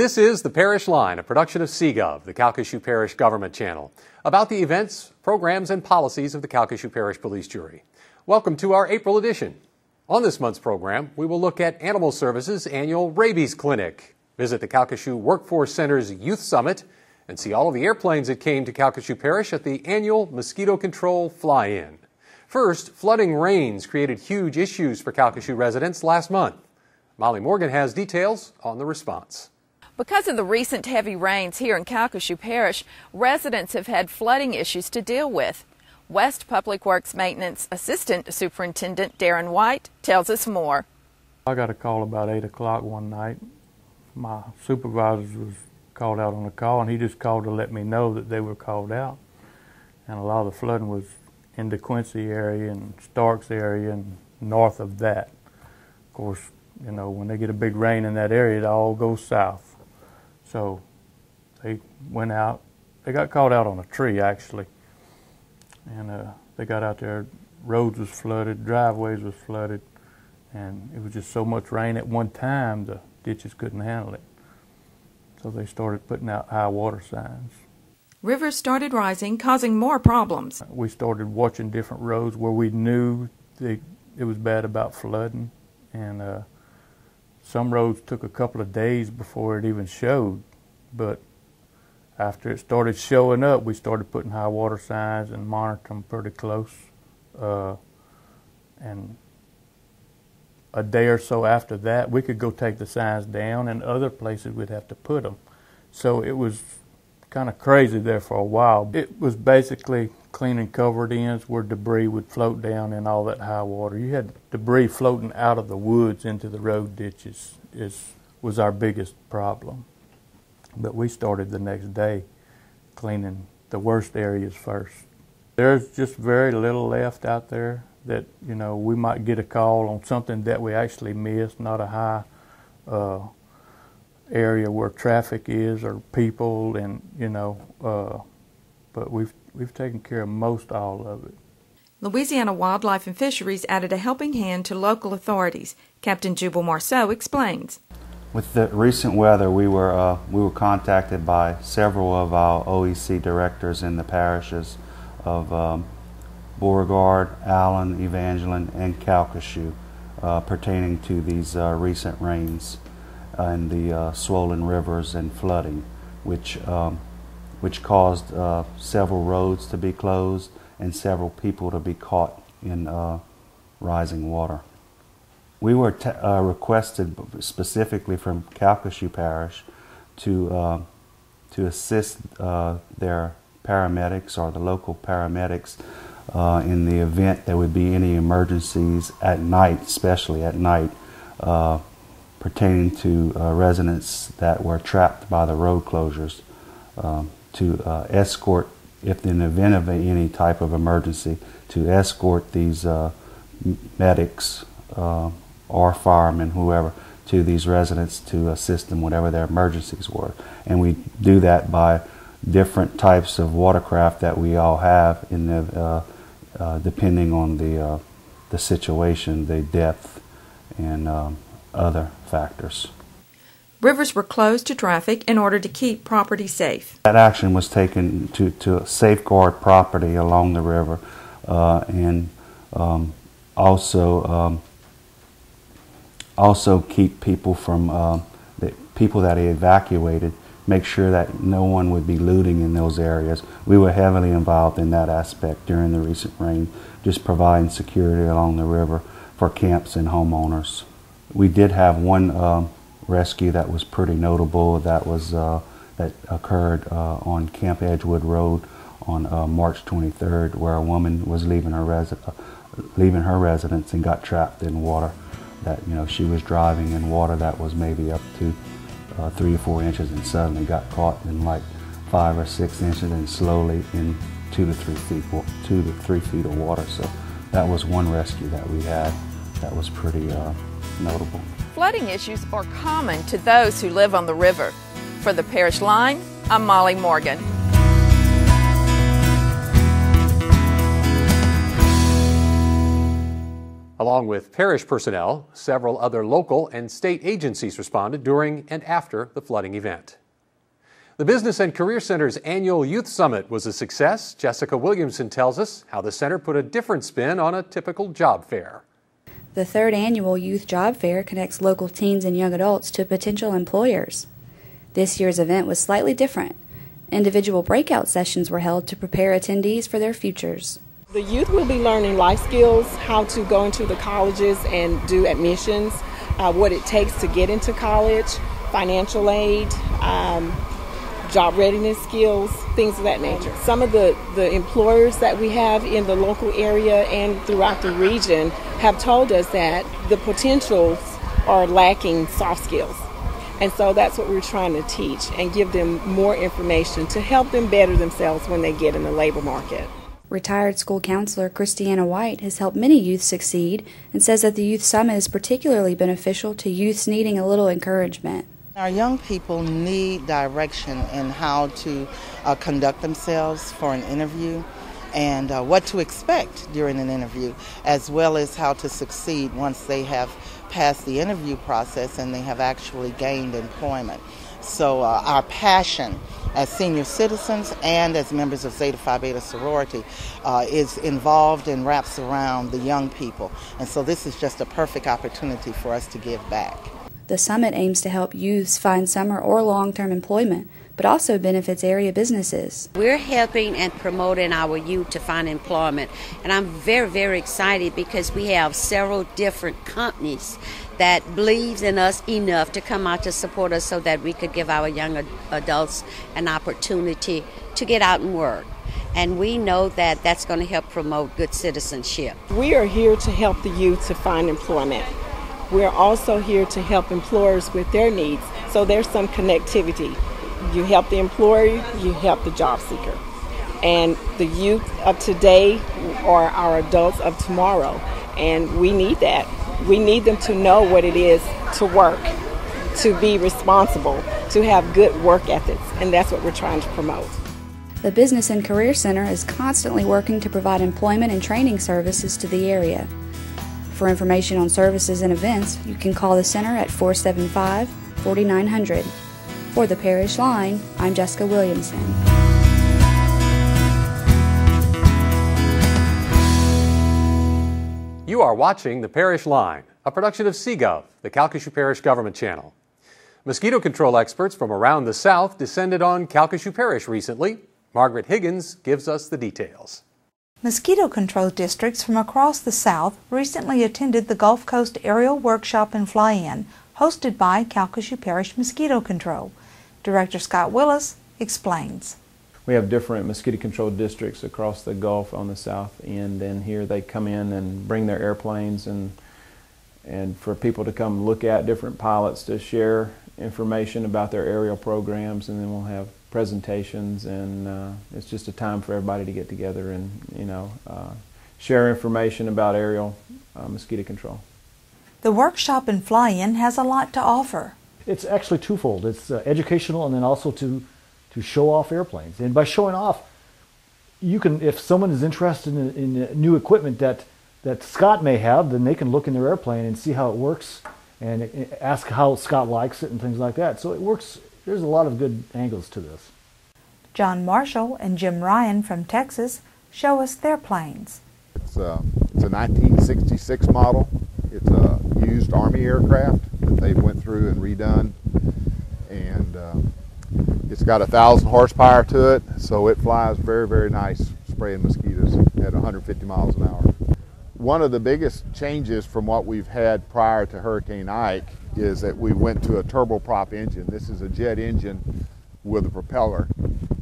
This is the Parish Line, a production of CGov, the Calcasieu Parish Government Channel, about the events, programs, and policies of the Calcasieu Parish Police Jury. Welcome to our April edition. On this month's program, we will look at Animal Services' annual rabies clinic, visit the Calcasieu Workforce Center's Youth Summit, and see all of the airplanes that came to Calcasieu Parish at the annual Mosquito Control fly-in. First, flooding rains created huge issues for Calcasieu residents last month. Molly Morgan has details on the response. Because of the recent heavy rains here in Calcasieu Parish, residents have had flooding issues to deal with. West Public Works Maintenance Assistant Superintendent Darren White tells us more. I got a call about 8 o'clock one night. My supervisor was called out on a call, and he just called to let me know that they were called out. And a lot of the flooding was in the Quincy area and Starks area and north of that. Of course, you know, when they get a big rain in that area, it all goes south. So they went out. They got called out on a tree, actually. And they got out there. Roads was flooded, driveways was flooded, and it was just so much rain at one time the ditches couldn't handle it. So they started putting out high water signs. Rivers started rising, causing more problems. We started watching different roads where we knew it was bad about flooding, and some roads took a couple of days before it even showed, but after it started showing up, we started putting high water signs and monitoring them pretty close. And a day or so after that, we could go take the signs down, and other places we'd have to put them. So it was kind of crazy there for a while. It was basically cleaning covered ends where debris would float down in all that high water. You had debris floating out of the woods into the road ditches was our biggest problem. But we started the next day cleaning the worst areas first. There's just very little left out there that, you know, we might get a call on something that we actually missed, not a high area where traffic is or people, and, you know, but we've taken care of most all of it. Louisiana Wildlife and Fisheries added a helping hand to local authorities. Captain Jubal Marceau explains. With the recent weather, we were contacted by several of our OEC directors in the parishes of Beauregard, Allen, Evangeline, and Calcasieu pertaining to these recent rains and the swollen rivers and flooding, which caused several roads to be closed and several people to be caught in rising water. We were requested specifically from Calcasieu Parish to assist their paramedics or the local paramedics in the event there would be any emergencies at night, especially at night, pertaining to residents that were trapped by the road closures, to escort, if in the event of any type of emergency, to escort these medics or firemen, whoever, to these residents to assist them whatever their emergencies were. And we do that by different types of watercraft that we all have in the depending on the situation, the depth, and other factors. Rivers were closed to traffic in order to keep property safe. That action was taken to safeguard property along the river, and also keep people from the people that he evacuated, make sure that no one would be looting in those areas. We were heavily involved in that aspect during the recent rain, just providing security along the river for camps and homeowners. We did have one rescue that was pretty notable. That was that occurred on Camp Edgewood Road on March 23rd, where a woman was leaving her residence and got trapped in water. That, you know, she was driving in water that was maybe up to 3 or 4 inches, and suddenly got caught in like 5 or 6 inches, and slowly in 2 to 3 feet of water. So that was one rescue that we had that was pretty notable. Flooding issues are common to those who live on the river. For the Parish Line, I'm Molly Morgan. Along with parish personnel, several other local and state agencies responded during and after the flooding event. The Business and Career Center's annual Youth Summit was a success. Jessica Williamson tells us how the center put a different spin on a typical job fair. The third annual Youth Job Fair connects local teens and young adults to potential employers. This year's event was slightly different. Individual breakout sessions were held to prepare attendees for their futures. The youth will be learning life skills, how to go into the colleges and do admissions, what it takes to get into college, financial aid, job readiness skills, things of that nature. Some of the employers that we have in the local area and throughout the region have told us that the potentials are lacking soft skills. And so that's what we're trying to teach and give them more information to help them better themselves when they get in the labor market. Retired school counselor Christiana White has helped many youth succeed and says that the Youth Summit is particularly beneficial to youths needing a little encouragement. Our young people need direction in how to conduct themselves for an interview and what to expect during an interview, as well as how to succeed once they have passed the interview process and they have actually gained employment. So our passion as senior citizens and as members of Zeta Phi Beta sorority is involved and wraps around the young people. And so this is just a perfect opportunity for us to give back. The summit aims to help youths find summer or long-term employment, but also benefits area businesses. We're helping and promoting our youth to find employment, and I'm very, very excited because we have several different companies that believes in us enough to come out to support us so that we could give our young adults an opportunity to get out and work. And we know that that's going to help promote good citizenship. We are here to help the youth to find employment. We're also here to help employers with their needs, so there's some connectivity. You help the employer, you help the job seeker. And the youth of today are our adults of tomorrow, and we need that. We need them to know what it is to work, to be responsible, to have good work ethics, and that's what we're trying to promote. The Business and Career Center is constantly working to provide employment and training services to the area. For information on services and events, you can call the center at 475-4900. For the Parish Line, I'm Jessica Williamson. You are watching The Parish Line, a production of CGov, the Calcasieu Parish Government Channel. Mosquito control experts from around the South descended on Calcasieu Parish recently. Margaret Higgins gives us the details. Mosquito control districts from across the South recently attended the Gulf Coast Aerial Workshop and Fly-In, hosted by Calcasieu Parish Mosquito Control. Director Scott Willis explains. We have different mosquito control districts across the Gulf on the south end, and here they come in and bring their airplanes and for people to come look at, different pilots to share information about their aerial programs, and then we'll have presentations, and it's just a time for everybody to get together and share information about aerial mosquito control. The workshop and fly-in has a lot to offer. It's actually twofold. It's educational, and then also to show off airplanes. And by showing off, you can, if someone is interested in new equipment that Scott may have, then they can look in their airplane and see how it works and ask how Scott likes it and things like that. So it works. There's a lot of good angles to this. John Marshall and Jim Ryan from Texas show us their planes. It's a 1966 model. It's a used Army aircraft that they went through and redone, and it's got 1,000 horsepower to it, so it flies very, very nice, spraying mosquitoes at 150 miles an hour. One of the biggest changes from what we've had prior to Hurricane Ike is that we went to a turboprop engine. This is a jet engine with a propeller.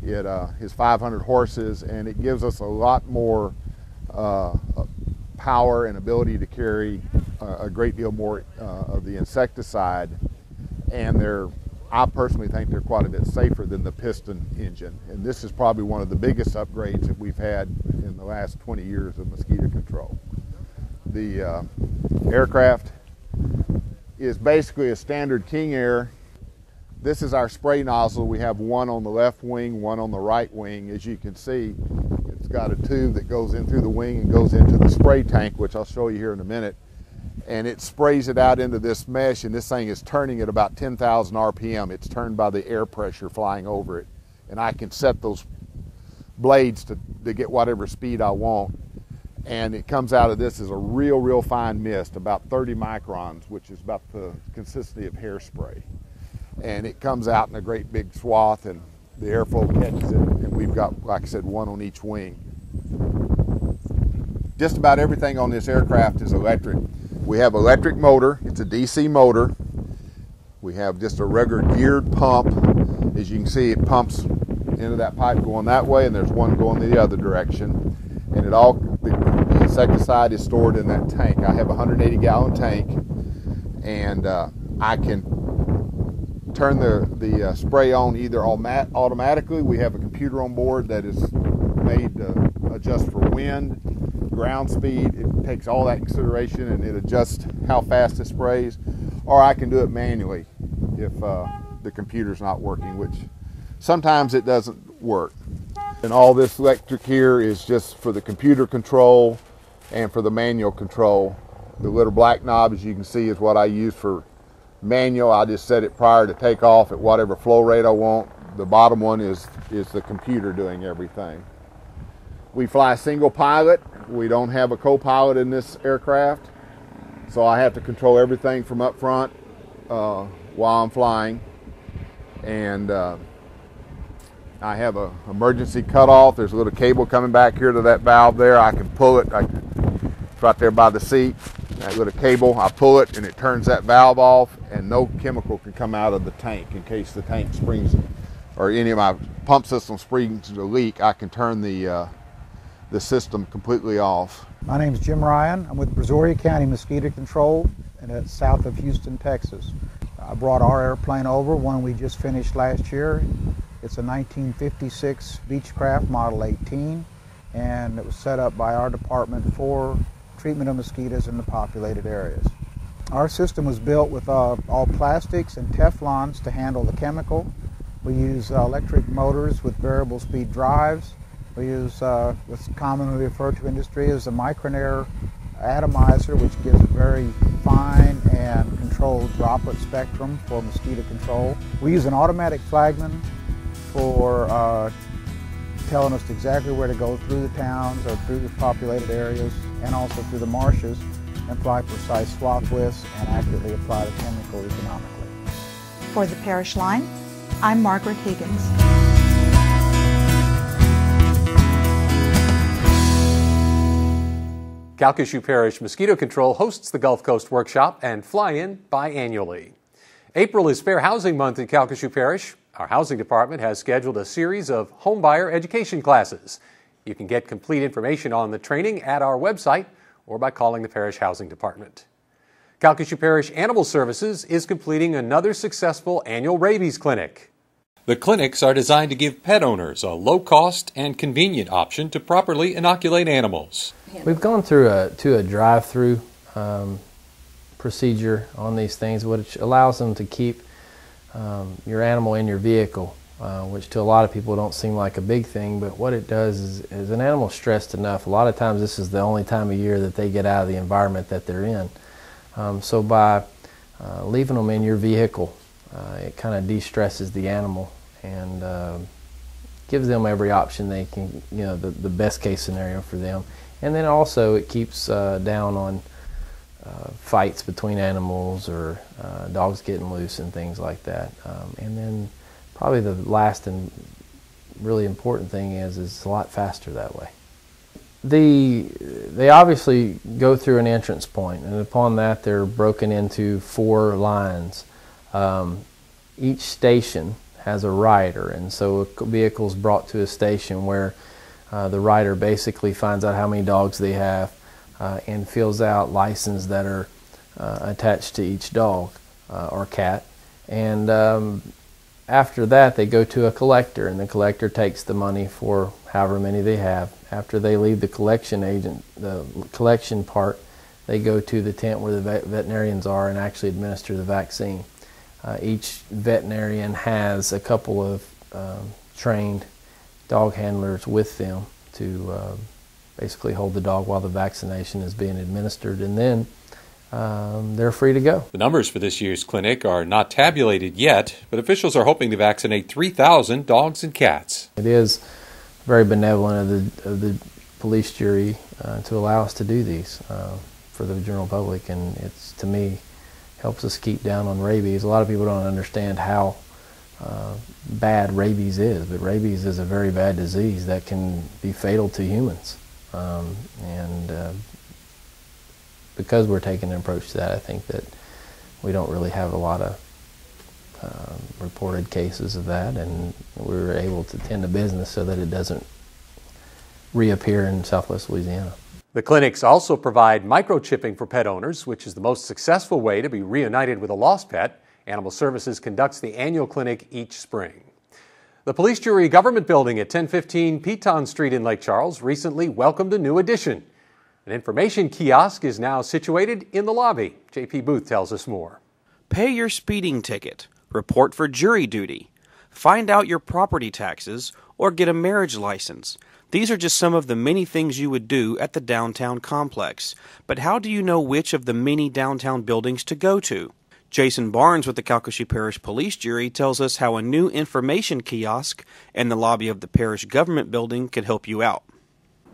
It is 500 horses, and it gives us a lot more power and ability to carry a great deal more of the insecticide, and I personally think they're quite a bit safer than the piston engine. And this is probably one of the biggest upgrades that we've had in the last 20 years of mosquito control. The aircraft is basically a standard King Air. This is our spray nozzle. We have one on the left wing, one on the right wing. As you can see, it's got a tube that goes in through the wing and goes into the spray tank, which I'll show you here in a minute. and it sprays it out into this mesh, and this thing is turning at about 10,000 RPM. It's turned by the air pressure flying over it, and I can set those blades to get whatever speed I want, and it comes out of this as a real fine mist, about 30 microns, which is about the consistency of hairspray, and it comes out in a great big swath, and the airflow catches it, and we've got, like I said, one on each wing. Just about everything on this aircraft is electric. We have electric motor, it's a DC motor. We have just a regular geared pump. As you can see, it pumps into that pipe going that way, and there's one going the other direction. And the insecticide is stored in that tank. I have a 180-gallon tank, and I can turn the spray on either automatically. We have a computer on board that is made to adjust for wind, ground speed. It takes all that in consideration, and it adjusts how fast it sprays. Or I can do it manually if the computer's not working, which sometimes it doesn't work. And all this electric here is just for the computer control and for the manual control. The little black knob, as you can see, is what I use for manual. I just set it prior to takeoff at whatever flow rate I want. The bottom one is the computer doing everything. We fly single pilot. We don't have a co-pilot in this aircraft, so I have to control everything from up front while I'm flying. And I have an emergency cutoff. There's a little cable coming back here to that valve there. I can pull it. It's right there by the seat. That little cable, I pull it and it turns that valve off, and no chemical can come out of the tank in case the tank springs or any of my pump system springs a leak. I can turn the system completely off. My name is Jim Ryan. I'm with Brazoria County Mosquito Control, and it's south of Houston, Texas. I brought our airplane over, one we just finished last year. It's a 1956 Beechcraft Model 18, and it was set up by our department for treatment of mosquitoes in the populated areas. Our system was built with all plastics and Teflons to handle the chemical. We use electric motors with variable speed drives. We use what's commonly referred to in industry as a micronair atomizer, which gives a very fine and controlled droplet spectrum for mosquito control. We use an automatic flagman for telling us exactly where to go through the towns or through the populated areas and also through the marshes, and apply precise swath widths and accurately apply the chemical economically. For the Parish Line, I'm Margaret Higgins. Calcasieu Parish Mosquito Control hosts the Gulf Coast Workshop and fly-in biannually. April is Fair Housing Month in Calcasieu Parish. Our housing department has scheduled a series of homebuyer education classes. You can get complete information on the training at our website or by calling the Parish Housing Department. Calcasieu Parish Animal Services is completing another successful annual rabies clinic. The clinics are designed to give pet owners a low-cost and convenient option to properly inoculate animals. We've gone through a drive-through procedure on these things, which allows them to keep your animal in your vehicle, which to a lot of people don't seem like a big thing, but what it does is an animal stressed enough, a lot of times this is the only time of year that they get out of the environment that they're in. So by leaving them in your vehicle, it kind of de-stresses the animal and gives them every option they can, the best case scenario for them. And then also it keeps down on fights between animals or dogs getting loose and things like that. And then probably the last and really important thing is it's a lot faster that way. They obviously go through an entrance point, and upon that they're broken into 4 lines. Each station has a rider, and so a vehicle is brought to a station where the rider basically finds out how many dogs they have and fills out licenses that are attached to each dog or cat. And after that they go to a collector, and the collector takes the money for however many they have. After they leave the collection agent, the collection part, they go to the tent where the veterinarians are and actually administer the vaccine. Each veterinarian has a couple of trained dog handlers with them to basically hold the dog while the vaccination is being administered. And then they're free to go. The numbers for this year's clinic are not tabulated yet, but officials are hoping to vaccinate 3,000 dogs and cats. It is very benevolent of the police jury to allow us to do these for the general public, and it's, to me, helps us keep down on rabies. A lot of people don't understand how bad rabies is, but rabies is a very bad disease that can be fatal to humans. Because we're taking an approach to that, I think that we don't really have a lot of reported cases of that, and we were able to tend to business so that it doesn't reappear in Southwest Louisiana. The clinics also provide microchipping for pet owners, which is the most successful way to be reunited with a lost pet. Animal Services conducts the annual clinic each spring. The Police Jury Government Building at 1015 Piton Street in Lake Charles recently welcomed a new addition. An information kiosk is now situated in the lobby. J.P. Booth tells us more. Pay your speeding ticket, report for jury duty, find out your property taxes, or get a marriage license. These are just some of the many things you would do at the downtown complex. But how do you know which of the many downtown buildings to go to? Jason Barnes with the Calcasieu Parish Police Jury tells us how a new information kiosk in the lobby of the Parish Government Building could help you out.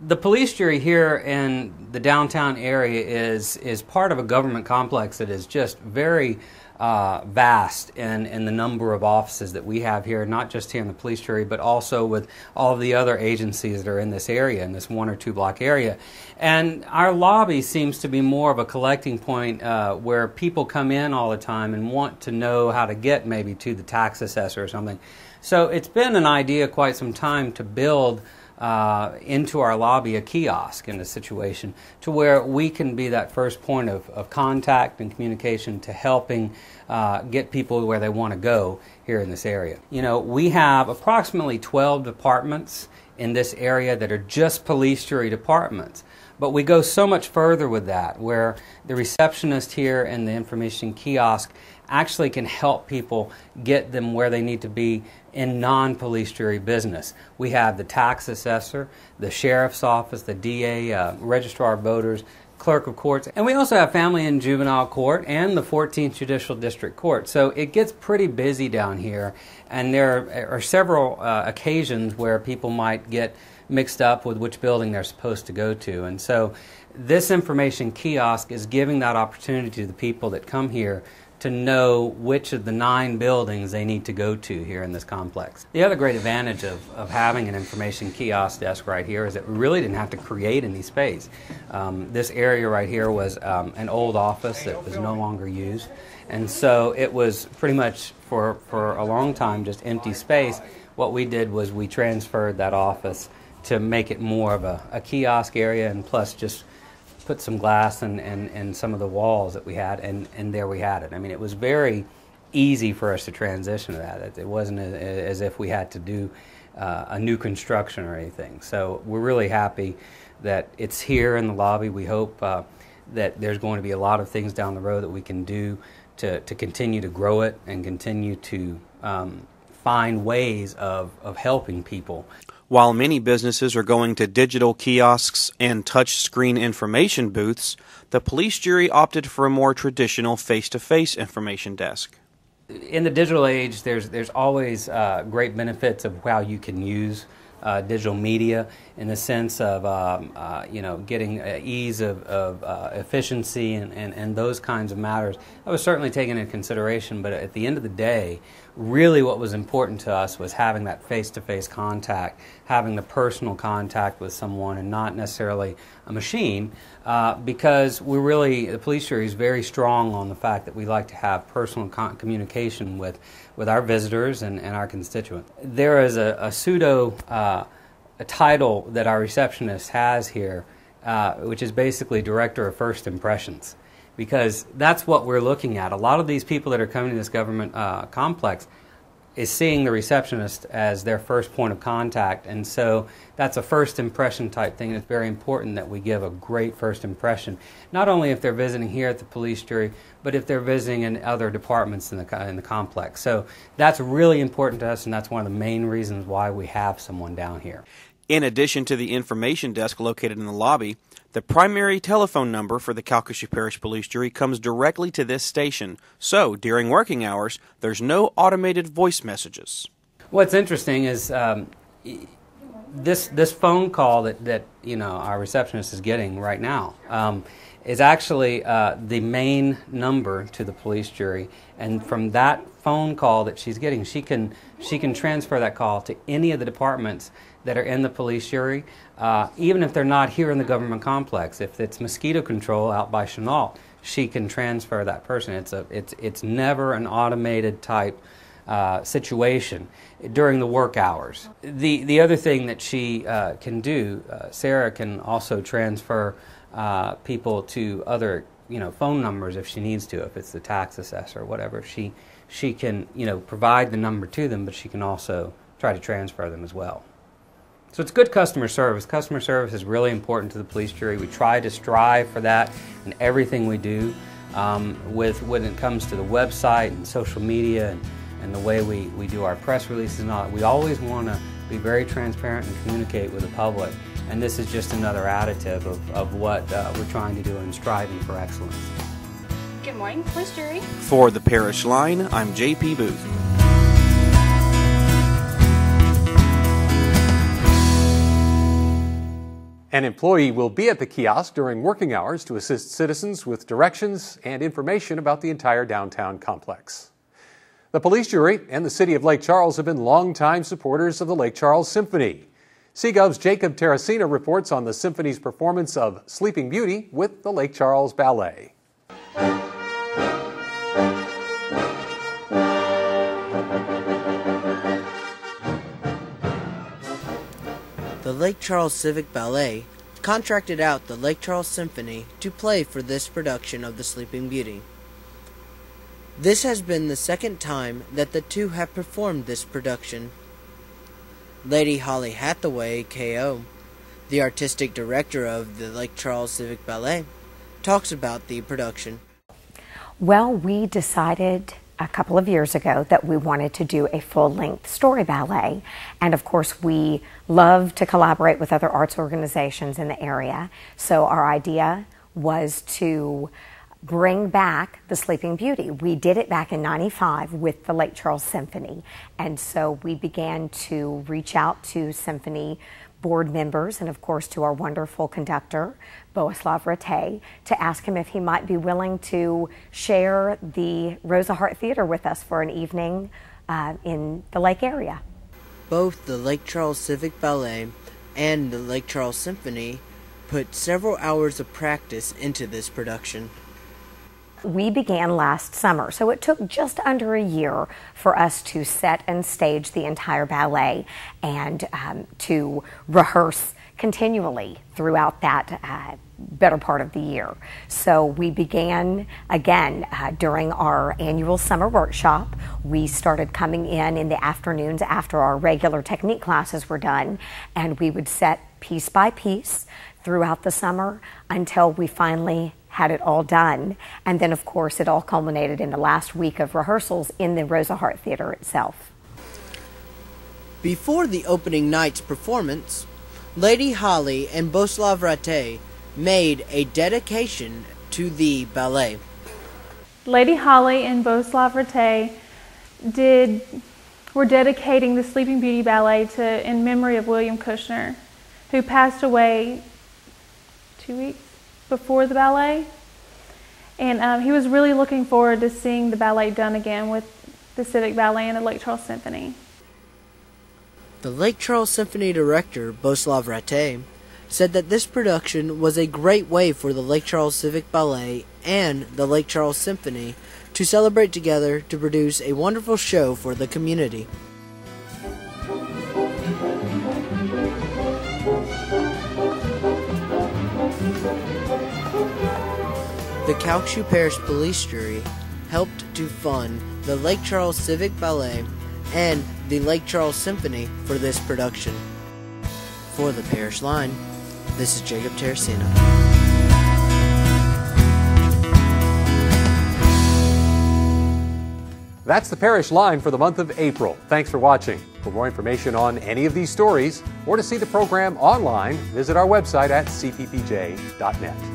The police jury here in the downtown area is part of a government complex that is just very vast in the number of offices that we have here, not just here in the police jury, but also with all of the other agencies that are in this area, in this 1 or 2 block area. And our lobby seems to be more of a collecting point where people come in all the time and want to know how to get maybe to the tax assessor or something. So it's been an idea quite some time to build into our lobby a kiosk in a situation to where we can be that first point of contact and communication to helping get people where they want to go here in this area. You know, we have approximately 12 departments in this area that are just police jury departments. But we go so much further with that, where the receptionist here and the information kiosk actually can help people get them where they need to be in non-police jury business. We have the tax assessor, the sheriff's office, the DA, registrar of voters, clerk of courts, and we also have family and juvenile court and the 14th Judicial District Court. So it gets pretty busy down here, and there are several occasions where people might get mixed up with which building they're supposed to go to. And so this information kiosk is giving that opportunity to the people that come here to know which of the 9 buildings they need to go to here in this complex. The other great advantage of having an information kiosk desk right here is that we really didn't have to create any space. This area right here was an old office that was no longer used, and so it was pretty much for a long time just empty space. What we did was we transferred that office to make it more of a kiosk area, and plus just put some glass and some of the walls that we had, and there we had it. I mean, it was very easy for us to transition to that. It wasn't as if we had to do a new construction or anything. So we're really happy that it's here in the lobby. We hope that there's going to be a lot of things down the road that we can do to continue to grow it and continue to find ways of helping people. While many businesses are going to digital kiosks and touch-screen information booths, the police jury opted for a more traditional face-to-face information desk. In the digital age, there's always great benefits of how you can use digital media in the sense of getting ease of efficiency and those kinds of matters. That was certainly taken into consideration, but at the end of the day, really what was important to us was having that face-to-face contact, having the personal contact with someone and not necessarily a machine, because the police jury is very strong on the fact that we like to have personal communication with our visitors and our constituents. There is a pseudo title that our receptionist has here, which is basically Director of First Impressions, because that's what we're looking at. A lot of these people that are coming to this government complex is seeing the receptionist as their first point of contact, and so that's a first impression type thing. It's very important that we give a great first impression, not only if they're visiting here at the police jury, but if they're visiting in other departments in the complex. So that's really important to us, and that's one of the main reasons why we have someone down here. In addition to the information desk located in the lobby, The primary telephone number for the Calcasieu Parish Police Jury comes directly to this station, so during working hours, there's no automated voice messages. What's interesting is this phone call that our receptionist is getting right now is actually the main number to the police jury, and from that phone call that she's getting, she can transfer that call to any of the departments that are in the police jury, even if they're not here in the government complex. If it's Mosquito Control out by Chenault, she can transfer that person. It's never an automated type situation during the work hours. The other thing that she can do, Sarah can also transfer people to other phone numbers if she needs to. If it's the tax assessor or whatever, she can provide the number to them, but she can also try to transfer them as well. So it's good customer service. Customer service is really important to the police jury. We try to strive for that in everything we do. When it comes to the website and social media and the way we do our press releases and all that, we always want to be very transparent and communicate with the public. And this is just another additive of what we're trying to do and striving for excellence. Good morning, police jury. For the Parish Line, I'm J.P. Booth. An employee will be at the kiosk during working hours to assist citizens with directions and information about the entire downtown complex. The police jury and the city of Lake Charles have been longtime supporters of the Lake Charles Symphony. CGov's Jacob Terracina reports on the symphony's performance of Sleeping Beauty with the Lake Charles Ballet. The Lake Charles Civic Ballet contracted out the Lake Charles Symphony to play for this production of the Sleeping Beauty. This has been the second time that the two have performed this production. Lady Holly Hathaway, K.O., the artistic director of the Lake Charles Civic Ballet, talks about the production. Well, we decided a couple of years ago that we wanted to do a full-length story ballet, and of course we love to collaborate with other arts organizations in the area, so our idea was to bring back the Sleeping Beauty. We did it back in '95 with the Lake Charles Symphony, and so we began to reach out to Symphony board members and of course to our wonderful conductor, Boaslav Rattay, to ask him if he might be willing to share the Rosa Hart Theater with us for an evening in the lake area. Both the Lake Charles Civic Ballet and the Lake Charles Symphony put several hours of practice into this production. We began last summer, so it took just under a year for us to set and stage the entire ballet and to rehearse continually throughout that better part of the year. So we began again during our annual summer workshop. We started coming in the afternoons after our regular technique classes were done, and we would set piece by piece throughout the summer until we finally had it all done. And then, of course, it all culminated in the last week of rehearsals in the Rosa Hart Theater itself. Before the opening night's performance, Lady Holly and Boaslav Rattay made a dedication to the ballet. Lady Holly and Boaslav Rattay were dedicating the Sleeping Beauty Ballet in memory of William Kushner, who passed away 2 weeks before the ballet, and he was really looking forward to seeing the ballet done again with the Civic Ballet and the Lake Charles Symphony. The Lake Charles Symphony director, Boaslav Rattay, said that this production was a great way for the Lake Charles Civic Ballet and the Lake Charles Symphony to celebrate together to produce a wonderful show for the community. The Calcasieu Parish Police Jury helped to fund the Lake Charles Civic Ballet and the Lake Charles Symphony for this production. For the Parish Line, this is Jacob Terracina. That's the Parish line for the month of April. Thanks for watching. For more information on any of these stories or to see the program online, visit our website at cppj.net.